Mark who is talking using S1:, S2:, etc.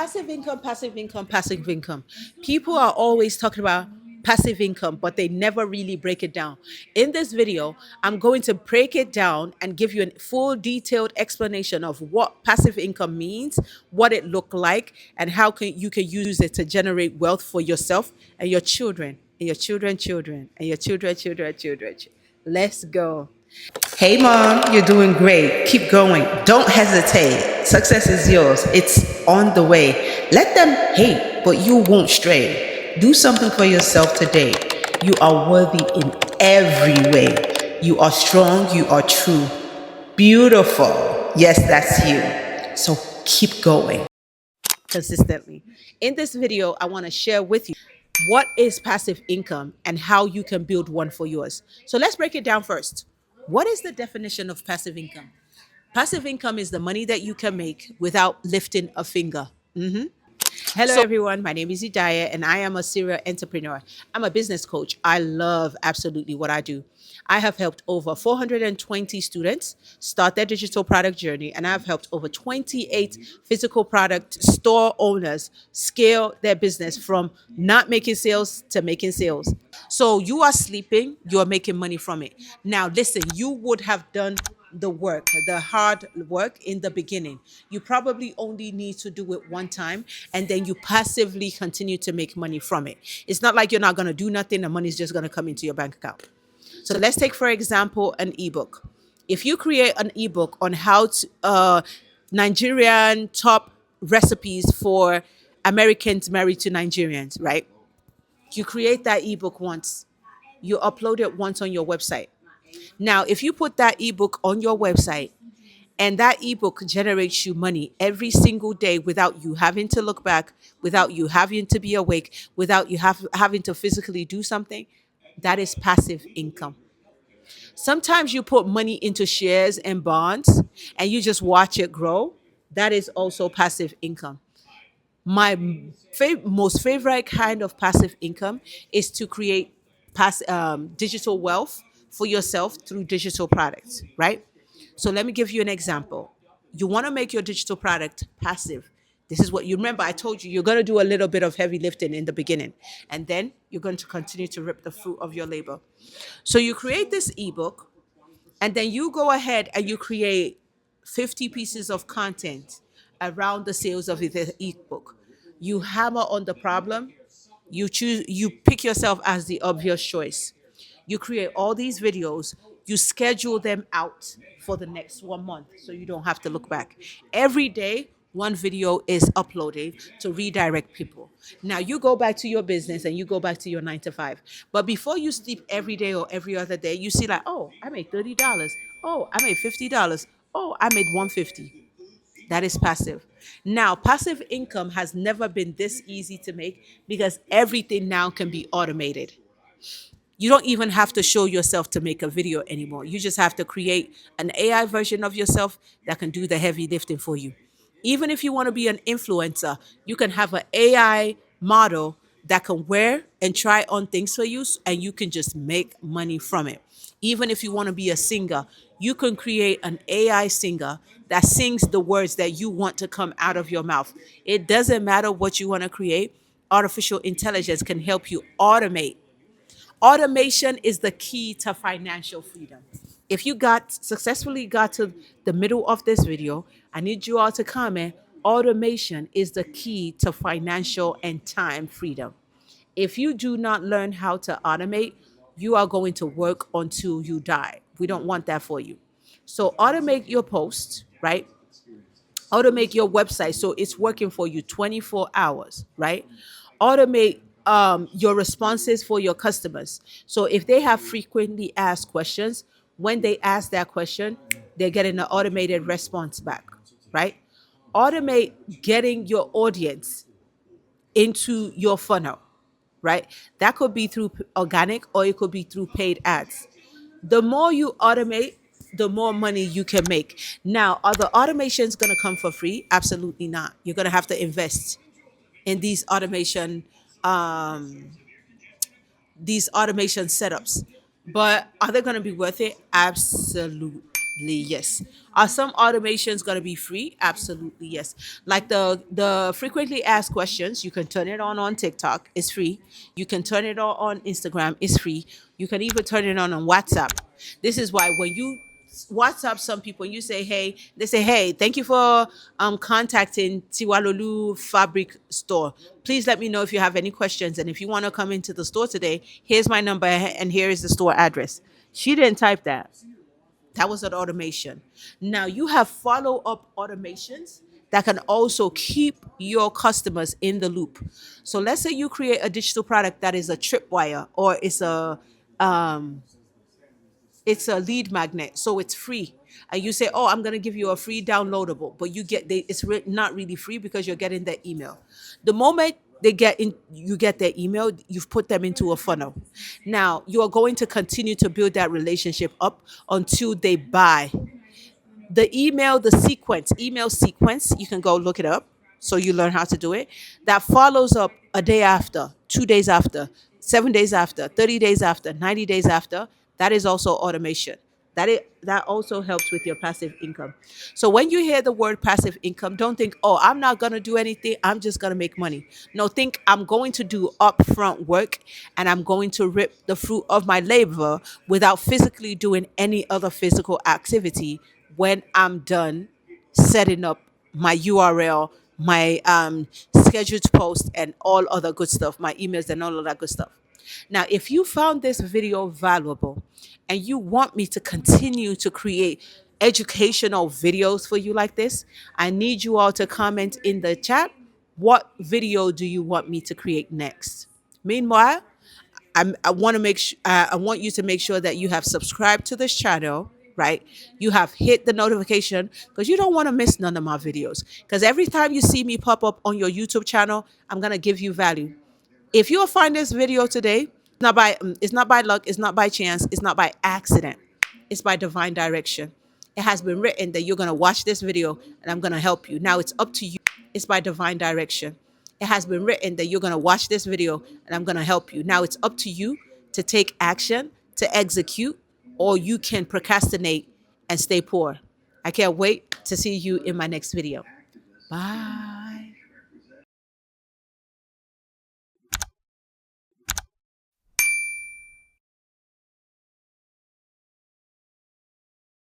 S1: Passive income, passive income, passive income. People are always talking about passive income, but they never really break it down. In this video, I'm going to break it down and give you a full detailed explanation of what passive income means, what it look like, and how you can use it to generate wealth for yourself and your children, and your children, and your children. Let's go. Hey, mom, you're doing great. Keep going. Don't hesitate. Success is yours. It's on the way. Let them hate, but you won't stray. Do something for yourself today. You are worthy in every way. You are strong. You are true. Beautiful. Yes, that's you. So keep going consistently. In this video, I want to share with you what is passive income and how you can build one for yours. So let's break it down first. What is the definition of passive income? Passive income is the money that you can make without lifting a finger. Hello, everyone. My name is Idayat, and I am a serial entrepreneur. I'm a business coach. I love absolutely what I do. I have helped over 420 students start their digital product journey, and I've helped over 28 physical product store owners scale their business from not making sales to making sales. So you are sleeping, you are making money from it. Now, listen, you would have done the hard work in the beginning. You probably only need to do it one time and then you passively continue to make money from it. It's not like you're not going to do nothing, the money's just going to come into your bank account. So let's take, for example, an ebook. If you create an ebook on how to Nigerian top recipes for Americans married to Nigerians, right? You create that ebook once, you upload it once on your website. Now, if you put that ebook on your website and that ebook generates you money every single day without you having to look back, without you having to be awake, without you having to physically do something, that is passive income. Sometimes you put money into shares and bonds and you just watch it grow. That is also passive income. My most favorite kind of passive income is to create digital wealth for yourself through digital products, right? So let me give you an example. You want to make your digital product passive. This is what you remember. I told you you're going to do a little bit of heavy lifting in the beginning, and then you're going to continue to reap the fruit of your labor. So you create this ebook, and then you go ahead and you create 50 pieces of content around the sales of the ebook. You hammer on the problem, you pick yourself as the obvious choice. You create all these videos, you schedule them out for the next 1 month so you don't have to look back. Every day, one video is uploaded to redirect people. Now you go back to your business and you go back to your 9 to 5. But before you sleep every day or every other day, you see like, oh, I made $30. Oh, I made $50. Oh, I made 150. That is passive. Now, passive income has never been this easy to make because everything now can be automated. You don't even have to show yourself to make a video anymore. You just have to create an AI version of yourself that can do the heavy lifting for you. Even if you want to be an influencer, you can have an AI model that can wear and try on things for you, and you can just make money from it. Even if you want to be a singer, you can create an AI singer that sings the words that you want to come out of your mouth. It doesn't matter what you want to create. Artificial intelligence can help you automate. Automation is the key to financial freedom. If you got successfully got to the middle of this video, I need you all to comment. Automation is the key to financial and time freedom. If you do not learn how to automate, you are going to work until you die. We don't want that for you. So automate your posts, right? Automate your website so it's working for you 24 hours, right? Automate your responses for your customers. So if they have frequently asked questions, when they ask that question, they're getting an automated response back, right? Automate getting your audience into your funnel, right? That could be through organic or it could be through paid ads. The more you automate, the more money you can make. Now, are the automations going to come for free? Absolutely not. You're going to have to invest in these automation setups. But are they going to be worth it? Absolutely yes. Are some automations going to be free? Absolutely, yes. Like the frequently asked questions, you can turn it on TikTok. It's free. You can turn it on Instagram. It's free. You can even turn it on WhatsApp. This is why when you WhatsApp some people and you say, hey, they say, hey, thank you for contacting Tiwalolu Fabric Store. Please let me know if you have any questions. And if you want to come into the store today, here's my number and here is the store address. She didn't type that. That was an automation. Now you have follow up automations that can also keep your customers in the loop. So let's say you create a digital product that is a tripwire or it's a lead magnet, so it's free, and you say, oh, I'm going to give you a free downloadable, but not really free because you're getting their email. The moment you get their email, you've put them into a funnel. Now you are going to continue to build that relationship up until they buy. The email sequence, you can go look it up so you learn how to do it. That follows up a day after, 2 days after, 7 days after, 30 days after, 90 days after. That is also automation. That also helps with your passive income. So when you hear the word passive income, don't think, oh, I'm not going to do anything, I'm just going to make money. No, think, I'm going to do upfront work and I'm going to rip the fruit of my labor without physically doing any other physical activity when I'm done setting up my URL, my scheduled post, and all other good stuff, my emails and all of that good stuff. Now, if you found this video valuable and you want me to continue to create educational videos for you like this, I need you all to comment in the chat, what video do you want me to create next? Meanwhile, I want to I want you to make sure that you have subscribed to this channel, right? You have hit the notification because you don't want to miss none of my videos. Because every time you see me pop up on your YouTube channel, I'm gonna give you value. If you'll find this video today, it's not by luck, it's not by chance, it's not by accident. It's by divine direction. It has been written that you're gonna watch this video and I'm gonna help you. Now it's up to you. It's by divine direction. It has been written that you're gonna watch this video and I'm gonna help you. Now it's up to you to take action, to execute, or you can procrastinate and stay poor. I can't wait to see you in my next video. Bye.